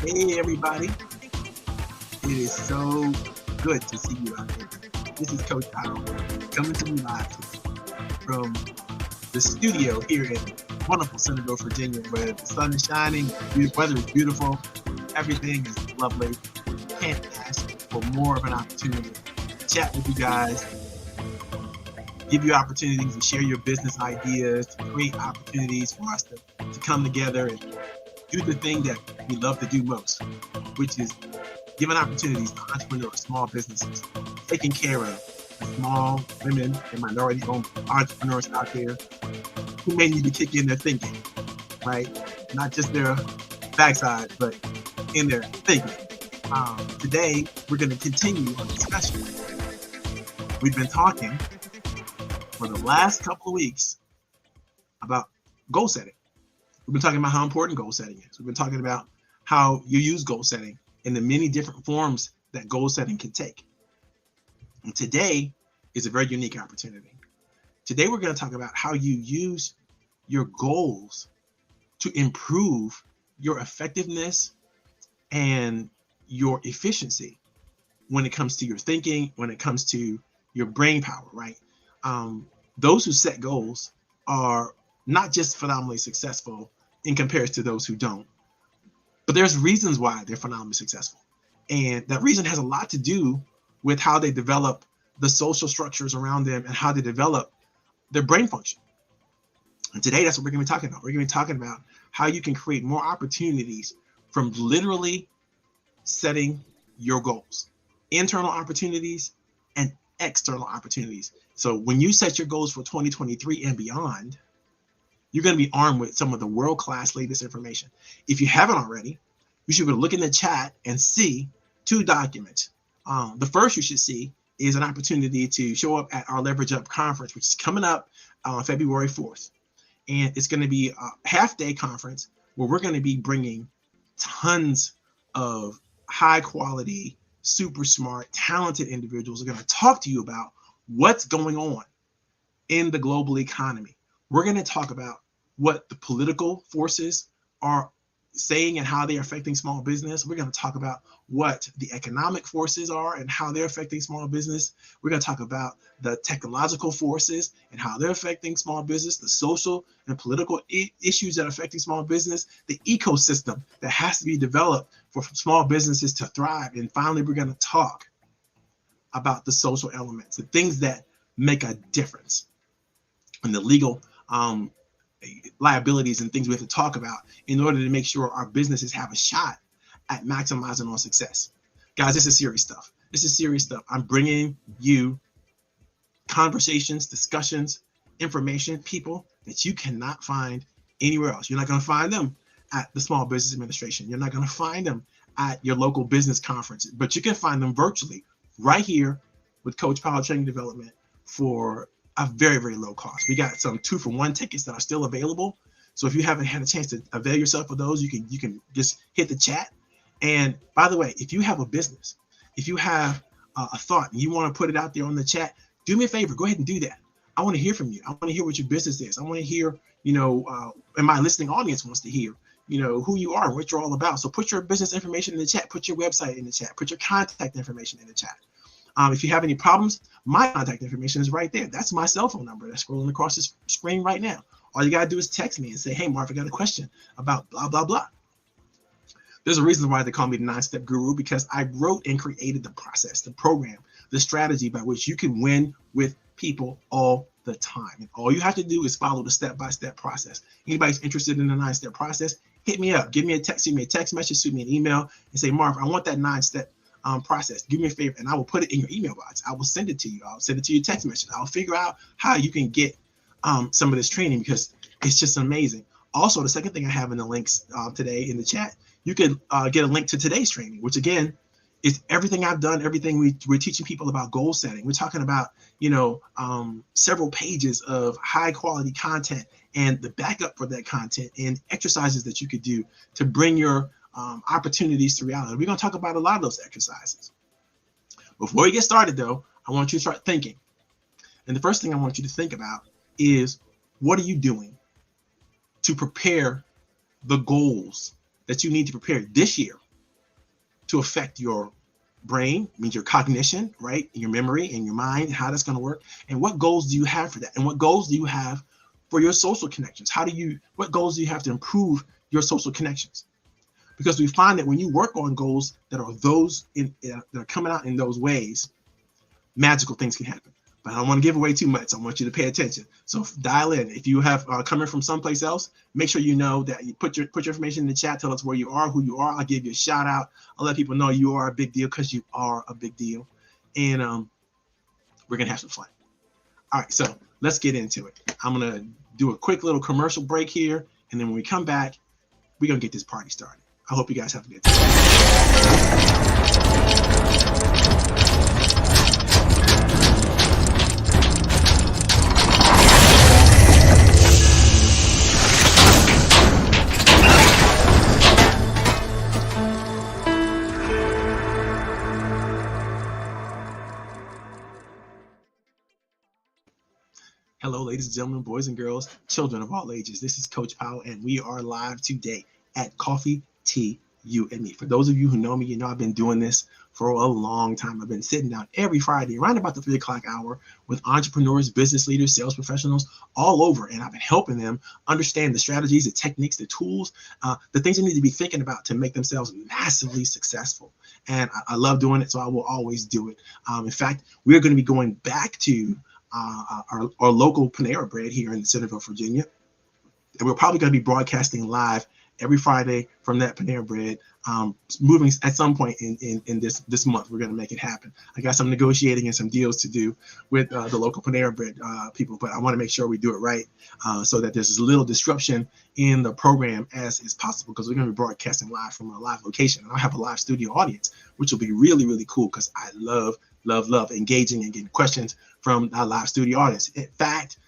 Hey everybody, it is so good to see you out there. This is Coach Al coming to you live from the studio here in wonderful Centerville, Virginia, where the sun is shining, the weather is beautiful, everything is lovely. Can't ask for more of an opportunity to chat with you guys, give you opportunities to share your business ideas, to create opportunities for us to come together and do the thing that we love to do most, which is giving opportunities to entrepreneurs, small businesses, taking care of the small women and minority-owned entrepreneurs out there who may need to kick in their thinking, right? Not just their backside, but in their thinking. Today, we're going to continue our discussion. We've been talking for the last couple of weeks about goal setting. We've been talking about how important goal setting is. We've been talking about how you use goal setting and the many different forms that goal setting can take. And today is a very unique opportunity. Today, we're going to talk about how you use your goals to improve your effectiveness and your efficiency when it comes to your thinking, when it comes to your brain power, right? Those who set goals are not just phenomenally successful in comparison to those who don't, but there's reasons why they're phenomenally successful. And that reason has a lot to do with how they develop the social structures around them and how they develop their brain function. And today, that's what we're going to be talking about. We're going to be talking about how you can create more opportunities from literally setting your goals, internal opportunities and external opportunities. So when you set your goals for 2023 and beyond, you're going to be armed with some of the world-class latest information. If you haven't already, you should look in the chat and see two documents. The first you should see is an opportunity to show up at our Leverage Up conference, which is coming up on February 4th. And it's going to be a half-day conference where we're going to be bringing tons of high-quality, super smart, talented individuals who are going to talk to you about what's going on in the global economy. We're going to talk about what the political forces are saying and how they're affecting small business. We're going to talk about what the economic forces are and how they're affecting small business. We're going to talk about the technological forces and how they're affecting small business, the social and political issues that are affecting small business, the ecosystem that has to be developed for small businesses to thrive. And finally, we're going to talk about the social elements, the things that make a difference, and the legal liabilities and things we have to talk about in order to make sure our businesses have a shot at maximizing on success. Guys, this is serious stuff. This is serious stuff. I'm bringing you conversations, discussions, information, people that you cannot find anywhere else. You're not going to find them at the Small Business Administration. You're not going to find them at your local business conference, but you can find them virtually right here with Coach Powell Training Development for a very, very low cost. We got some 2-for-1 tickets that are still available. So if you haven't had a chance to avail yourself of those, you can just hit the chat. And by the way, if you have a business, if you have a thought and you want to put it out there on the chat, do me a favor, go ahead and do that. I want to hear from you. I want to hear what your business is. I want to hear, and my listening audience wants to hear, who you are and what you're all about. So put your business information in the chat, put your website in the chat, put your contact information in the chat. If you have any problems, my contact information is right there. That's my cell phone number that's scrolling across the screen right now. All you got to do is text me and say, hey, Marv, I got a question about blah, blah, blah. There's a reason why they call me the 9-step guru, because I wrote and created the process, the program, the strategy by which you can win with people all the time. And all you have to do is follow the step-by-step process. Anybody's interested in the 9-step process, hit me up. Give me a text, shoot me a text message, shoot me an email, and say, Marv, I want that 9-step process. Do me a favor, and I will put it in your email box. I will send it to you. I'll send it to your text message. I'll figure out how you can get some of this training, because it's just amazing. Also, the second thing I have in the links today in the chat, you can get a link to today's training, which again is everything I've done, everything we're teaching people about goal setting. We're talking about, several pages of high quality content and the backup for that content and exercises that you could do to bring your opportunities to reality. We're going to talk about a lot of those exercises. Before we get started, though, I want you to start thinking. And the first thing I want you to think about is, what are you doing to prepare the goals that you need to prepare this year to affect your brain, means your cognition, right? Your memory and your mind, how that's going to work. And what goals do you have for that? And what goals do you have for your social connections? What goals do you have to improve your social connections? Because we find that when you work on goals that are that are coming out in those ways, magical things can happen. But I don't want to give away too much. I want you to pay attention. So dial in. If you have coming from someplace else, make sure you know that you put your information in the chat. Tell us where you are, who you are. I'll give you a shout out. I'll let people know you are a big deal, because you are a big deal. And we're going to have some fun. All right, so let's get into it. I'm going to do a quick little commercial break here. And then when we come back, we're going to get this party started. I hope you guys have a good time. Hello, ladies and gentlemen, boys and girls, children of all ages. This is Coach Powell, and we are live today at Coffee, Tea, You and Me. For those of you who know me, you know I've been doing this for a long time. I've been sitting down every Friday around about the 3 o'clock hour with entrepreneurs, business leaders, sales professionals all over, and I've been helping them understand the strategies, the techniques, the tools, the things they need to be thinking about to make themselves massively successful. And I love doing it, so I will always do it. In fact, we're going to be going back to our local Panera Bread here in Centerville, Virginia. And we're probably going to be broadcasting live every Friday from that Panera Bread, moving at some point in this month. We're going to make it happen. I got some negotiating and some deals to do with the local Panera Bread people, but I want to make sure we do it right so that there's as little disruption in the program as is possible, because we're going to be broadcasting live from a live location. And I'll have a live studio audience, which will be really, really cool, because I love engaging and getting questions from our live studio audience. In fact,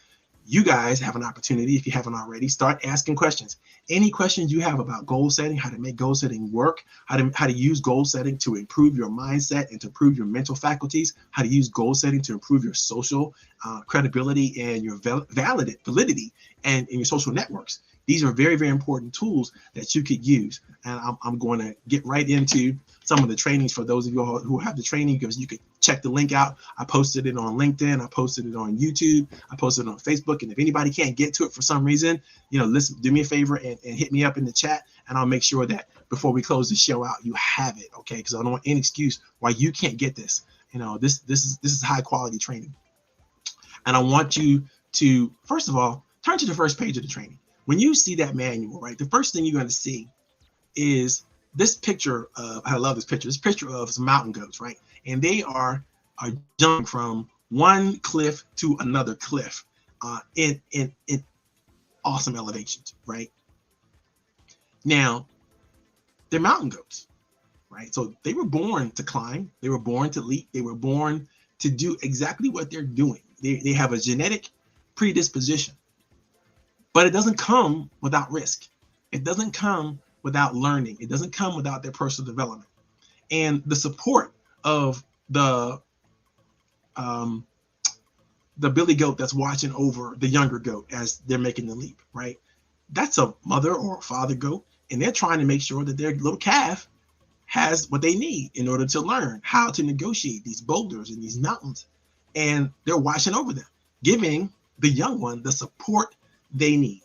you guys have an opportunity, if you haven't already, start asking questions. Any questions you have about goal setting, how to make goal setting work, how to use goal setting to improve your mindset and to improve your mental faculties, how to use goal setting to improve your social credibility and your validity and in your social networks. These are very, very important tools that you could use. And I'm going to get right into some of the trainings for those of you who have the training, because you could check the link out. I posted it on LinkedIn. I posted it on YouTube. I posted it on Facebook. And if anybody can't get to it for some reason, listen, do me a favor and hit me up in the chat, and I'll make sure that before we close the show out, you have it, okay? Because I don't want any excuse why you can't get this. This is high quality training. And I want you to, first of all, turn to the first page of the training. When you see that manual, right, the first thing you're going to see is this picture of, I love this picture of some mountain goats, right? And they are jumping from one cliff to another cliff in awesome elevations, right? Now, they're mountain goats, right? So they were born to climb, they were born to leap, they were born to do exactly what they're doing. They have a genetic predisposition, but it doesn't come without risk. It doesn't come without learning. It doesn't come without their personal development and the support of the billy goat that's watching over the younger goat as they're making the leap, right? That's a mother or a father goat, and they're trying to make sure that their little calf has what they need in order to learn how to negotiate these boulders and these mountains. And they're watching over them, giving the young one the support they need,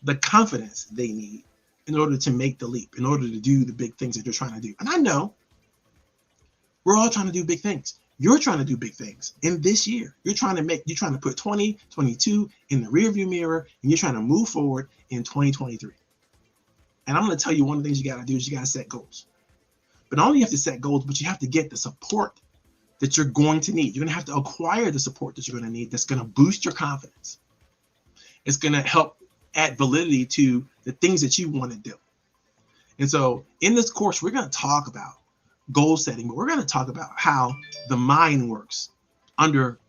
the confidence they need in order to make the leap, in order to do the big things that they're trying to do. And I know we're all trying to do big things. You're trying to do big things in this year. You're trying to put 2022 in the rearview mirror, and you're trying to move forward in 2023. And I'm going to tell you one of the things you got to do is you got to set goals. But not only you have to set goals, but you have to get the support that you're going to need. You're going to have to acquire the support that you're going to need that's going to boost your confidence. It's going to help add validity to the things that you want to do. And so in this course, we're going to talk about goal setting, but we're going to talk about how the mind works under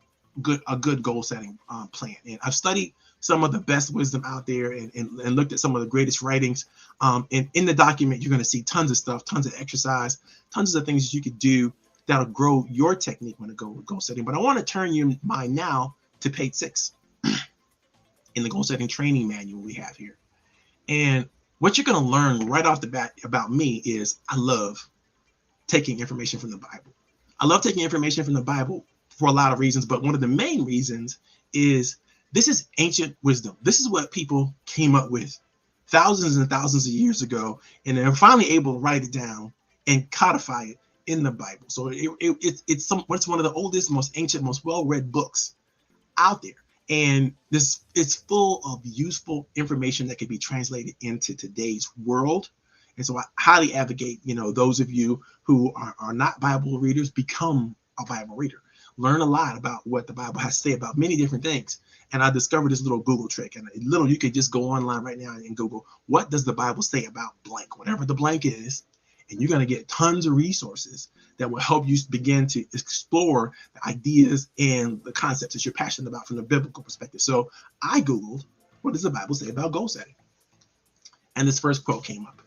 a good goal setting plan. And I've studied some of the best wisdom out there and looked at some of the greatest writings. And in the document, you're going to see tons of stuff, tons of exercise, tons of things that you could do that'll grow your technique when it goes with goal setting. But I want to turn your mind now to page 6 in the goal setting training manual we have here. And what you're going to learn right off the bat about me is I love taking information from the Bible. I love taking information from the Bible for a lot of reasons, but one of the main reasons is this is ancient wisdom. This is what people came up with thousands and thousands of years ago, and they're finally able to write it down and codify it in the Bible. So it's one of the oldest, most ancient, most well-read books out there. And it's full of useful information that can be translated into today's world. And so I highly advocate, those of you who are not Bible readers, become a Bible reader. Learn a lot about what the Bible has to say about many different things. And I discovered this little Google trick. And you could just go online right now and Google, what does the Bible say about blank? Whatever the blank is. And you're going to get tons of resources that will help you begin to explore the ideas and the concepts that you're passionate about from the biblical perspective. So I Googled, what does the Bible say about goal setting? And this first quote came up.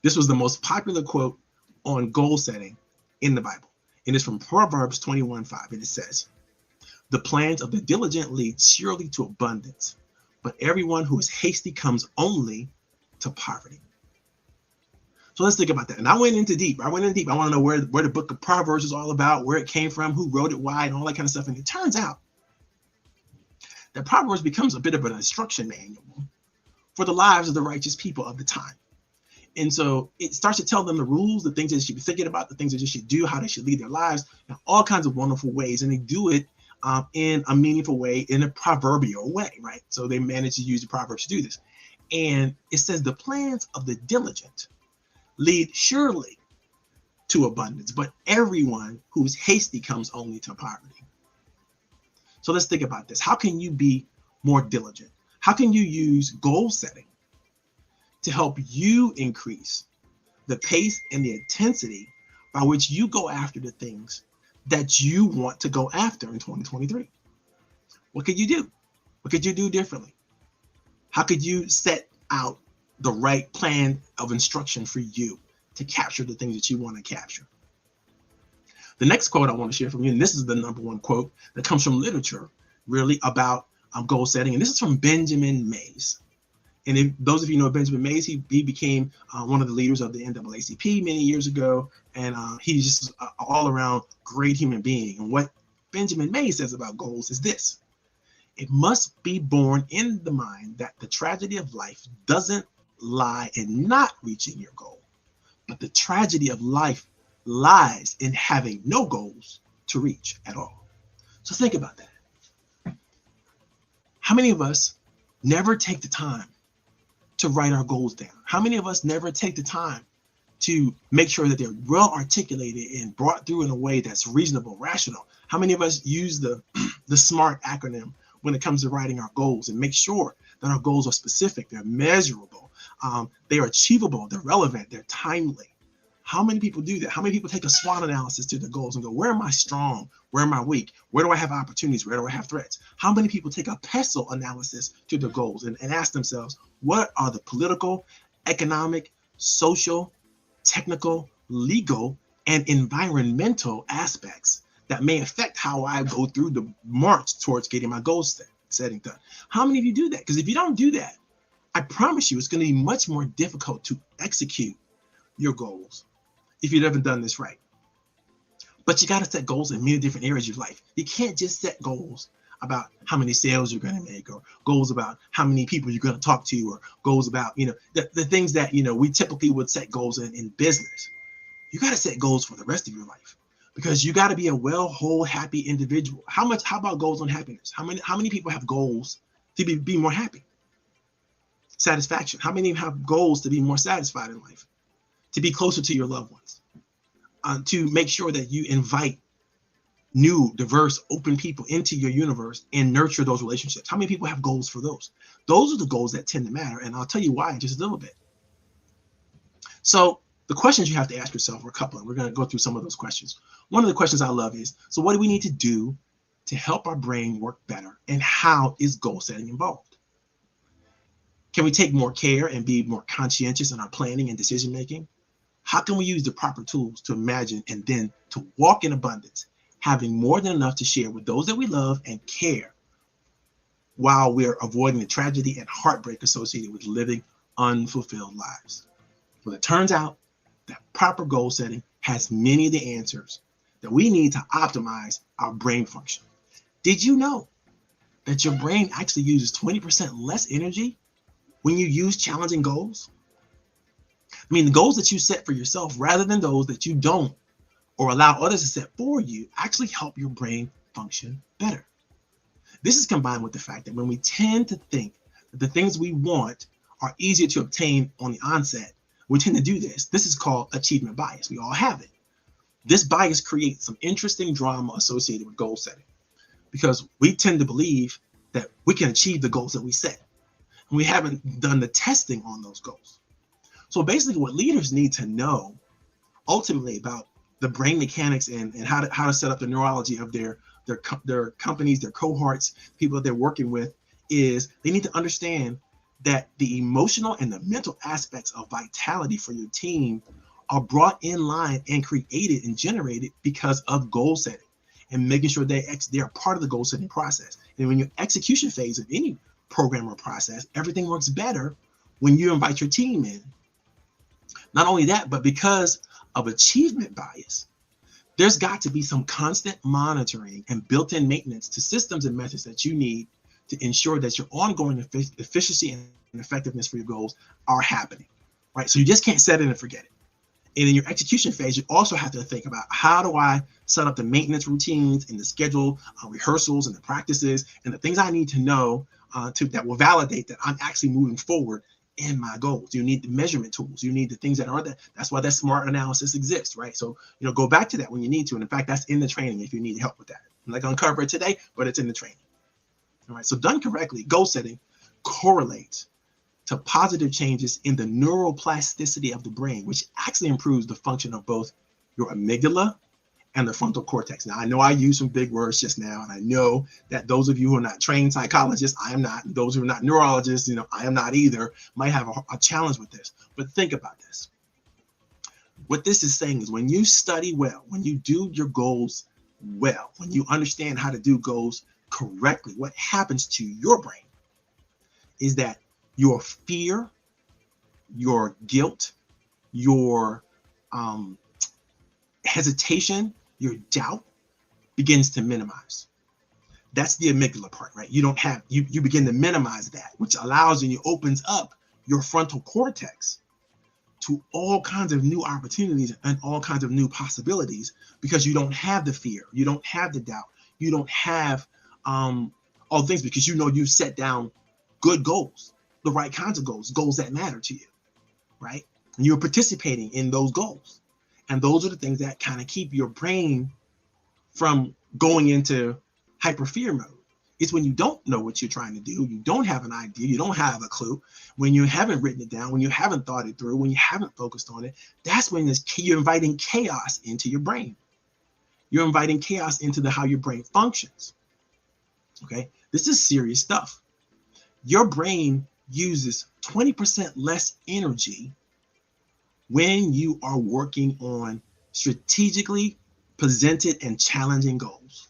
This was the most popular quote on goal setting in the Bible. And it's from Proverbs 21:5. And it says, the plans of the diligent lead surely to abundance, but everyone who is hasty comes only to poverty. So let's think about that. And I went in deep. I want to know where the book of Proverbs is all about, where it came from, who wrote it, why, and all that kind of stuff. And it turns out that Proverbs becomes a bit of an instruction manual for the lives of the righteous people of the time. And so it starts to tell them the rules, the things that they should be thinking about, the things that they should do, how they should lead their lives, in all kinds of wonderful ways. And they do it in a meaningful way, in a proverbial way, right? So they manage to use the Proverbs to do this. And it says the plans of the diligent lead surely to abundance, but everyone who is hasty comes only to poverty. So let's think about this. How can you be more diligent? How can you use goal setting to help you increase the pace and the intensity by which you go after the things that you want to go after in 2023? What could you do? What could you do differently? How could you set out the right plan of instruction for you to capture the things that you want to capture? The next quote I want to share from you, and this is the number one quote that comes from literature, really, about goal setting, and this is from Benjamin Mays. And if those of you know Benjamin Mays, he became one of the leaders of the NAACP many years ago, and he's just an all-around great human being. And what Benjamin Mays says about goals is this: it must be born in the mind that the tragedy of life doesn't lie in not reaching your goal, but the tragedy of life lies in having no goals to reach at all. So think about that. How many of us never take the time to write our goals down? How many of us never take the time to make sure that they're well articulated and brought through in a way that's reasonable, rational? How many of us use the SMART acronym when it comes to writing our goals and make sure that our goals are specific, they're measurable, they are achievable, they're relevant, they're timely? How many people do that? How many people take a SWOT analysis to their goals and go, where am I strong? Where am I weak? Where do I have opportunities? Where do I have threats? How many people take a PESTLE analysis to their goals and ask themselves, what are the political, economic, social, technical, legal, and environmental aspects that may affect how I go through the march towards getting my goals setting done? How many of you do that? Because if you don't do that, I promise you it's going to be much more difficult to execute your goals if you've never done this right. But you got to set goals in many different areas of your life. You can't just set goals about how many sales you're going to make, or goals about how many people you're going to talk to, or goals about, the things that, we typically would set goals in business. You got to set goals for the rest of your life, because you got to be a well, whole, happy individual. How about goals on happiness? How many people have goals to be more happy? Satisfaction. How many have goals to be more satisfied in life? To be closer to your loved ones, to make sure that you invite new, diverse, open people into your universe and nurture those relationships. How many people have goals for those? Those are the goals that tend to matter, and I'll tell you why in just a little bit. So the questions you have to ask yourself are a couple, and we're going to go through some of those questions. One of the questions I love is, so what do we need to do to help our brain work better, and how is goal setting involved? Can we take more care and be more conscientious in our planning and decision making? How can we use the proper tools to imagine and then to walk in abundance, having more than enough to share with those that we love and care, while we're avoiding the tragedy and heartbreak associated with living unfulfilled lives? Well, it turns out that proper goal setting has many of the answers that we need to optimize our brain function. Did you know that your brain actually uses 20% less energy when you use challenging goals? I mean, the goals that you set for yourself rather than those that you don't or allow others to set for you actually help your brain function better. This is combined with the fact that when we tend to think that the things we want are easier to obtain on the onset, we tend to do this. This is called achievement bias. We all have it. This bias creates some interesting drama associated with goal setting, because we tend to believe that we can achieve the goals that we set, and we haven't done the testing on those goals. So basically what leaders need to know ultimately about the brain mechanics and how to set up the neurology of their companies, their cohorts, people that they're working with, is they need to understand that the emotional and the mental aspects of vitality for your team are brought in line and created and generated because of goal setting and making sure they're part of the goal setting process. And when your execution phase of any program or process, everything works better when you invite your team in. Not only that, but because of achievement bias, there's got to be some constant monitoring and built-in maintenance to systems and methods that you need to ensure that your ongoing efficiency and effectiveness for your goals are happening, right? So you just can't set it and forget it. And in your execution phase, you also have to think about, how do I set up the maintenance routines and the schedule, rehearsals and the practices and the things I need to know that will validate that I'm actually moving forward in my goals. You need the measurement tools. You need the things that are there. That's why that SMART analysis exists, right? So, go back to that when you need to. And in fact, that's in the training if you need help with that. I'm not going to cover it today, but it's in the training. All right. So done correctly, goal setting correlates to positive changes in the neuroplasticity of the brain, which actually improves the function of both your amygdala and the frontal cortex. Now, I know I used some big words just now, and I know that those of you who are not trained psychologists, I am not, and those who are not neurologists, I am not either, might have a challenge with this. But think about this. What this is saying is, when you study well, when you do your goals well, when you understand how to do goals correctly, what happens to your brain is that your fear, your guilt, your hesitation, your doubt begins to minimize. That's the amygdala part, right? You begin to minimize that, which allows and opens up your frontal cortex to all kinds of new opportunities and all kinds of new possibilities, because you don't have the fear, you don't have the doubt, you don't have all things, because you know you've set down good goals, the right kinds of goals that matter to you, right? And you're participating in those goals. And those are the things that kind of keep your brain from going into hyper fear mode. It's when you don't know what you're trying to do, you don't have an idea, you don't have a clue, when you haven't written it down, when you haven't thought it through, when you haven't focused on it, that's when you're inviting chaos into your brain. You're inviting chaos into how your brain functions. Okay, this is serious stuff. Your brain uses 20% less energy when you are working on strategically presented and challenging goals.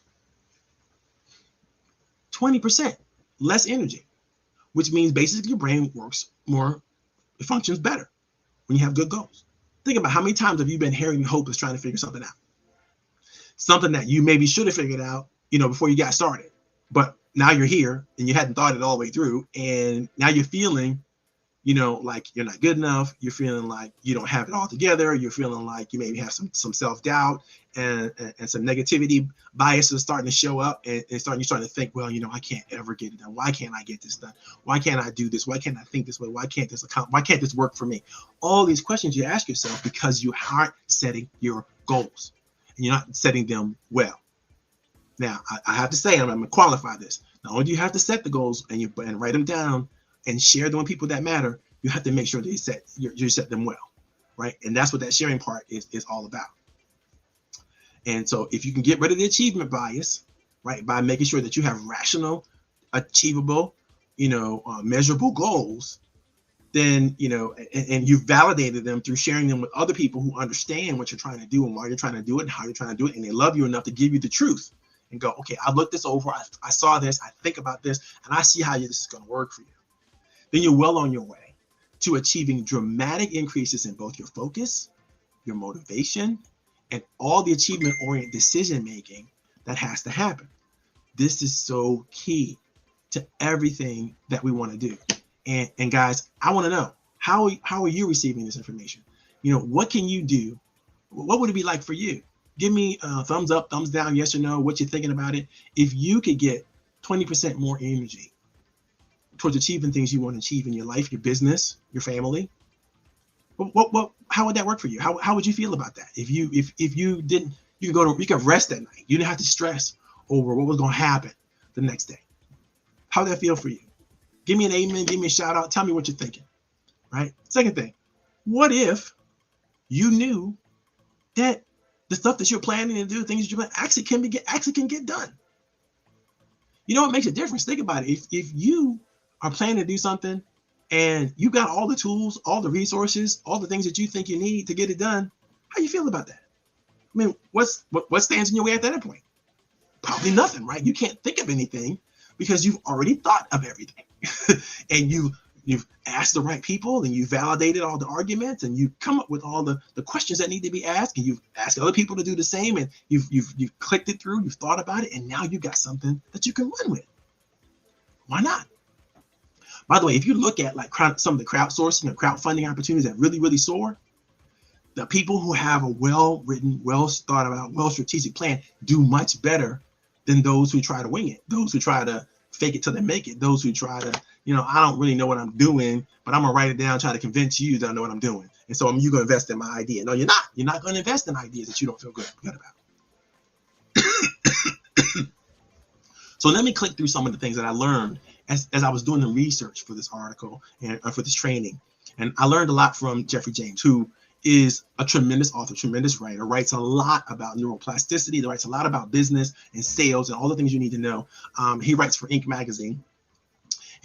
20% less energy, which means basically your brain works more, it functions better when you have good goals. Think about how many times have you been hearing hopeless trying to figure something out? Something that you maybe should have figured out, before you got started. But now you're here and you hadn't thought it all the way through. And now you're feeling, like you're not good enough. You're feeling like you don't have it all together. You're feeling like you maybe have some self-doubt and some negativity biases starting to show up, and you're starting to think, well, I can't ever get it done. Why can't I get this done? Why can't I do this? Why can't I think this way? Why can't this work for me? All these questions you ask yourself because you aren't setting your goals and you're not setting them well. Now, I have to say, I'm going to qualify this. Not only do you have to set the goals and write them down and share them with people that matter, you have to make sure that you set them well, right? And that's what that sharing part is all about. And so if you can get rid of the achievement bias, right, by making sure that you have rational, achievable, measurable goals, then, and you've validated them through sharing them with other people who understand what you're trying to do and why you're trying to do it and how you're trying to do it, and they love you enough to give you the truth and go, okay, I looked this over, I saw this, I think about this, and I see how this is going to work for you. Then you're well on your way to achieving dramatic increases in both your focus, your motivation, and all the achievement-oriented decision-making that has to happen. This is so key to everything that we want to do. And guys, I want to know, how are you receiving this information? What can you do? What would it be like for you? Give me a thumbs up, thumbs down, yes or no, what you're thinking about it. If you could get 20% more energy towards achieving things you want to achieve in your life, your business, your family, how would that work for you? How would you feel about that? If you didn't, you could rest at night. You didn't have to stress over what was going to happen the next day. How would that feel for you? Give me an amen, give me a shout out. Tell me what you're thinking, right? Second thing, what if you knew that the stuff that you're planning to do, things that you're planning, actually can get done? It makes a difference. Think about it. If you are planning to do something and you got all the tools, all the resources, all the things that you think you need to get it done, how you feel about that? I mean, what stands in your way at that point? Probably nothing, right? You can't think of anything because you've already thought of everything. And you've asked the right people, and you validated all the arguments, and you come up with all the questions that need to be asked, and you've asked other people to do the same, and you've clicked it through, you've thought about it, and now you've got something that you can run with. Why not? By the way, if you look at some of the crowdsourcing or crowdfunding opportunities that really, really soar, the people who have a well-written, well-thought-about, well-strategic plan do much better than those who try to wing it, those who try to fake it till they make it, those who try to, I don't really know what I'm doing, but I'm going to write it down, try to convince you that I know what I'm doing. And so you're going to invest in my idea. No, you're not. You're not going to invest in ideas that you don't feel good about. So let me click through some of the things that I learned as I was doing the research for this article and for this training. And I learned a lot from Jeffrey James, who is a tremendous author, tremendous writer, writes a lot about neuroplasticity, writes a lot about business and sales and all the things you need to know. He writes for Inc. magazine.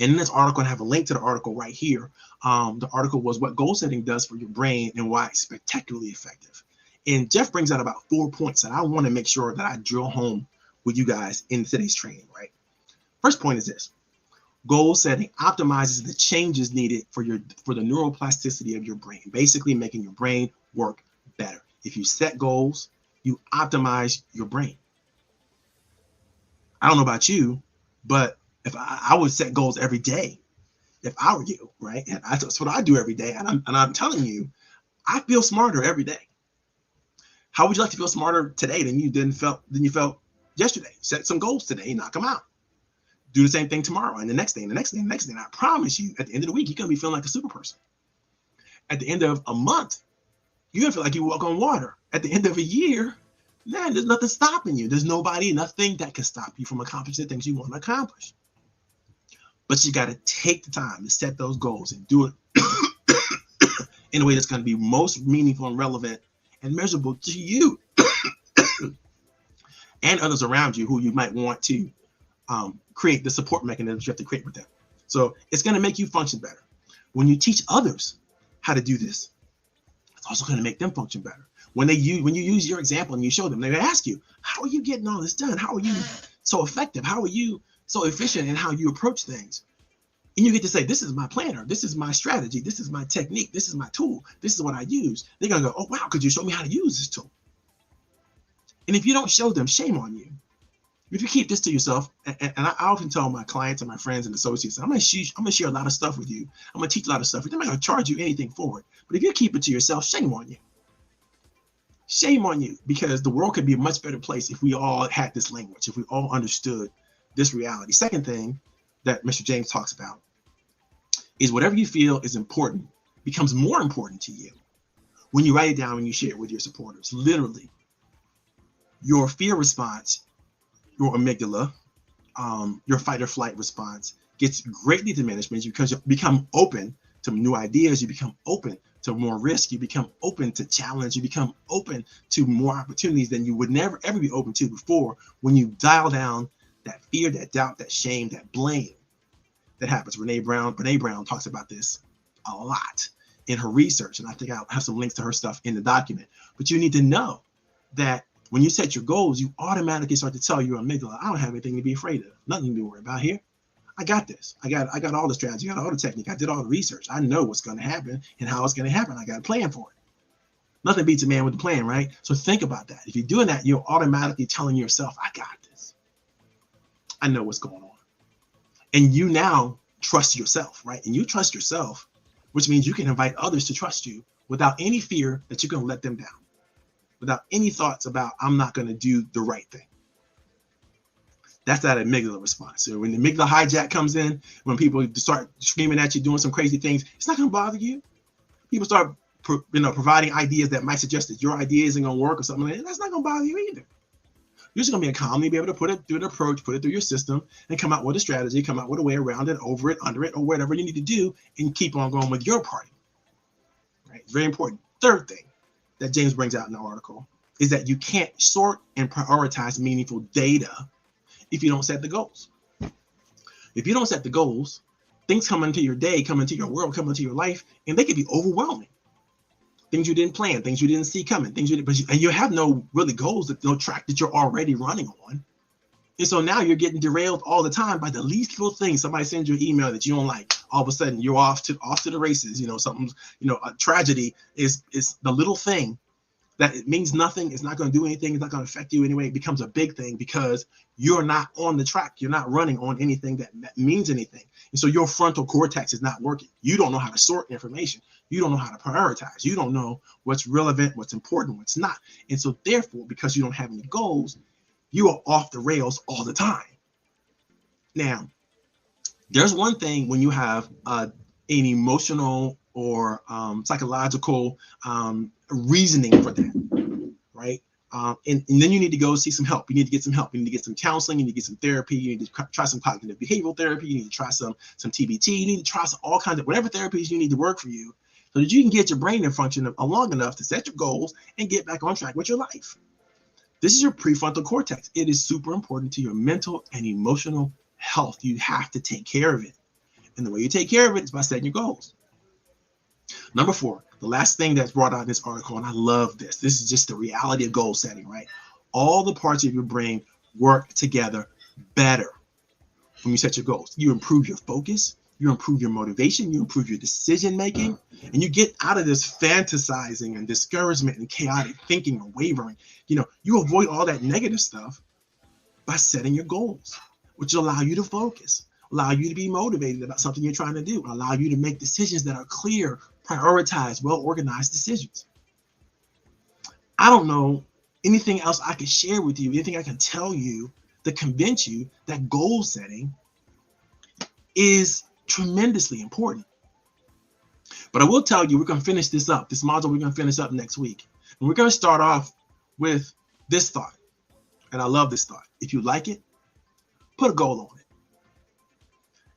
And in this article, I have a link to the article right here. The article was What Goal Setting Does for Your Brain and Why It's Spectacularly Effective. And Jeff brings out about 4 points that I want to make sure that I drill home with you guys in today's training, right? First point is this. Goal setting optimizes the changes needed for the neuroplasticity of your brain, basically making your brain work better. If you set goals, you optimize your brain. I don't know about you, but if I would set goals every day, if I were you, right? And that's what I do every day. And I'm telling you, I feel smarter every day. How would you like to feel smarter today than you felt yesterday? Set some goals today, knock them out. Do the same thing tomorrow and the next day and the next day and the next day. And I promise you, at the end of the week, you're going to be feeling like a super person. At the end of a month, you're going to feel like you walk on water. At the end of a year, man, there's nothing stopping you. There's nobody, nothing that can stop you from accomplishing the things you want to accomplish. But you got to take the time to set those goals and do it in a way that's going to be most meaningful and relevant and measurable to you and others around you who you might want to create the support mechanisms you have to create with them. So it's going to make you function better. When you teach others how to do this, it's also going to make them function better. When you use your example and you show them, they ask you, how are you getting all this done? How are you so effective? How are you so efficient in how you approach things? And you get to say, this is my planner. This is my strategy. This is my technique. This is my tool. This is what I use. They're going to go, oh, wow, could you show me how to use this tool? And if you don't show them, shame on you. If you keep this to yourself, and I often tell my clients and my friends and associates, I'm going to share a lot of stuff with you. I'm going to teach a lot of stuff. I'm not going to charge you anything for it. But if you keep it to yourself, shame on you. Shame on you, because the world could be a much better place if we all had this language, if we all understood this reality. Second thing that Mr. James talks about is whatever you feel is important becomes more important to you when you write it down and you share it with your supporters. Literally, your fear response, your amygdala, your fight or flight response gets greatly diminished because you become open to new ideas, you become open to more risk, you become open to challenge, you become open to more opportunities than you would never ever be open to before when you dial down that fear, that doubt, that shame, that blame that happens. Brene Brown talks about this a lot in her research, and I think I'll have some links to her stuff in the document. But you need to know that when you set your goals, you automatically start to tell your amygdala, I don't have anything to be afraid of, nothing to be worried about here. I got this. I got all the strategy, I got all the technique, I did all the research. I know what's going to happen and how it's going to happen. I got a plan for it. Nothing beats a man with a plan, right? So think about that. If you're doing that, you're automatically telling yourself, I got this. I know what's going on. And you now trust yourself, right? And you trust yourself, which means you can invite others to trust you without any fear that you're going to let them down, without any thoughts about, I'm not going to do the right thing. That's that amygdala response. So when the amygdala hijack comes in, when people start screaming at you, doing some crazy things, it's not going to bother you. People start providing ideas that might suggest that your idea isn't going to work or something like that. That's not going to bother you either. You're just going to be calmly be able to put it through an approach, put it through your system, and come out with a strategy, come out with a way around it, over it, under it, or whatever you need to do, and keep on going with your party. Right? Very important. Third thing that James brings out in the article is that you can't sort and prioritize meaningful data if you don't set the goals. If you don't set the goals, things come into your day, come into your world, come into your life, and they can be overwhelming. Things you didn't plan, things you didn't see coming, and you have no really goals, no track that you're already running on. And so now you're getting derailed all the time by the least little thing. Somebody sends you an email that you don't like. All of a sudden you're off to the races. A tragedy is the little thing that it means nothing. It's not going to do anything. It's not going to affect you anyway. It becomes a big thing because you're not on the track. You're not running on anything that means anything. And so your frontal cortex is not working. You don't know how to sort information. You don't know how to prioritize. You don't know what's relevant, what's important, what's not. And so therefore, because you don't have any goals, you are off the rails all the time. Now, there's one thing when you have an emotional or psychological reasoning for that, right? And then you need to go see some help. You need to get some help. You need to get some counseling. You need to get some therapy. You need to try some cognitive behavioral therapy. You need to try some TBT. You need to try all kinds of whatever therapies you need to work for you so that you can get your brain in function long enough to set your goals and get back on track with your life. This is your prefrontal cortex. It is super important to your mental and emotional health. You have to take care of it. And the way you take care of it is by setting your goals. Number 4, the last thing that's brought out in this article, and I love this. This is just the reality of goal setting, right? All the parts of your brain work together better when you set your goals. You improve your focus, you improve your motivation, you improve your decision making, and you get out of this fantasizing and discouragement and chaotic thinking and wavering. You avoid all that negative stuff by setting your goals, which will allow you to focus, allow you to be motivated about something you're trying to do, allow you to make decisions that are clear, prioritized, well-organized decisions. I don't know anything else I can share with you, anything I can tell you to convince you that goal setting is tremendously important. But I will tell you, we're going to finish this up. This module we're going to finish up next week. And we're going to start off with this thought. And I love this thought. If you like it, put a goal on it.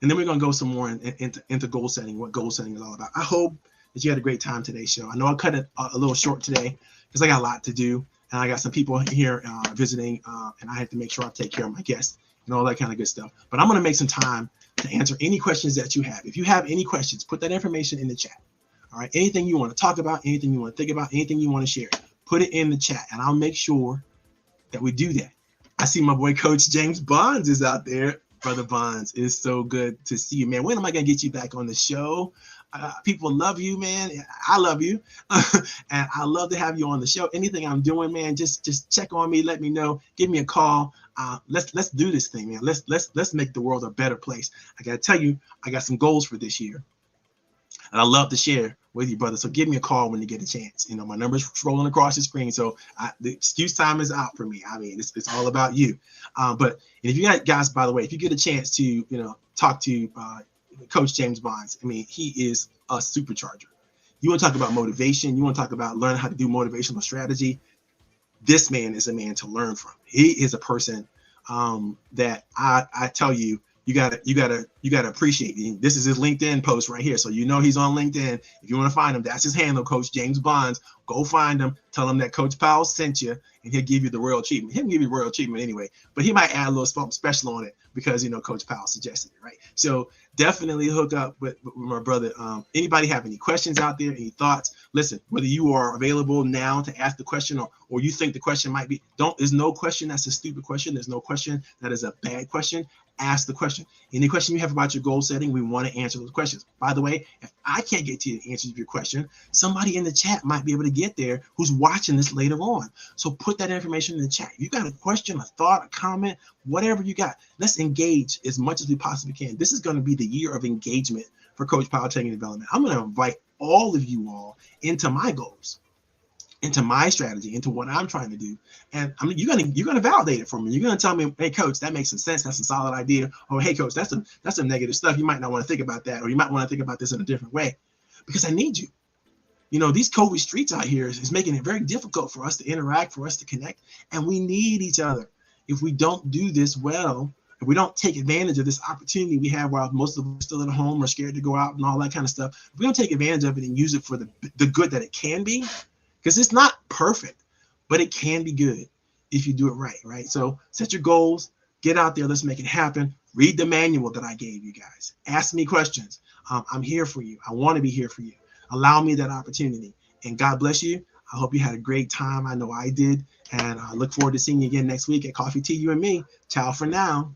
And then we're going to go some more into goal setting, what goal setting is all about. I hope that you had a great time today's show. I know I cut it a little short today because I got a lot to do. And I got some people here visiting, and I have to make sure I take care of my guests and all that kind of good stuff. But I'm going to make some time to answer any questions that you have. If you have any questions, put that information in the chat. All right. Anything you want to talk about, anything you want to think about, anything you want to share, put it in the chat, and I'll make sure that we do that. I see my boy, Coach James Bonds, is out there. Brother Bonds, it's so good to see you, man. When am I going to get you back on the show? People love you, man. I love you. And I love to have you on the show. Anything I'm doing, man, just check on me. Let me know. Give me a call. Let's do this thing, man. Let's make the world a better place. I got to tell you, I got some goals for this year. And I love to share with you, brother. So give me a call when you get a chance. You know, my number's rolling across the screen. So the excuse time is out for me. I mean, it's all about you. But if you got guys, by the way, if you get a chance to, talk to Coach James Bonds, I mean, he is a supercharger. You want to talk about motivation. You want to talk about learning how to do motivational strategy. This man is a man to learn from. He is a person that I tell you, you gotta appreciate. This is his LinkedIn post right here, so he's on LinkedIn. If you want to find him, that's his handle, Coach James Bonds. Go find him, tell him that Coach Powell sent you, and he'll give you the royal treatment. He'll give you royal treatment anyway, but he might add a little something special on it because Coach Powell suggested it, right? So definitely hook up with my brother. Anybody have any questions out there, any thoughts? Listen, whether you are available now to ask the question or you think the question might be, there's no question that's a stupid question. There's no question that is a bad question. Ask the question. Any question you have about your goal setting, we want to answer those questions. By the way, if I can't get to the answer to your question, somebody in the chat might be able to get there who's watching this later on. So put that information in the chat. If you got a question, a thought, a comment, whatever you got, let's engage as much as we possibly can. This is going to be the year of engagement for Coach Powell Training and Development. I'm going to invite all of you all into my goals, into my strategy, into what I'm trying to do. And I mean, you're gonna validate it for me. You're gonna tell me, hey, Coach, that makes some sense. That's a solid idea. Or hey, Coach, that's some negative stuff. You might not want to think about that, or you might want to think about this in a different way, because I need you. These COVID streets out here is making it very difficult for us to interact, for us to connect, and we need each other. If we don't do this well, if we don't take advantage of this opportunity we have while most of us are still at home or scared to go out and all that kind of stuff, if we don't take advantage of it and use it for the good that it can be, because it's not perfect, but it can be good if you do it right? So set your goals, get out there, let's make it happen. Read the manual that I gave you guys. Ask me questions. I'm here for you. I want to be here for you. Allow me that opportunity. And God bless you. I hope you had a great time. I know I did. And I look forward to seeing you again next week at Coffee Tea, You and Me. Ciao for now.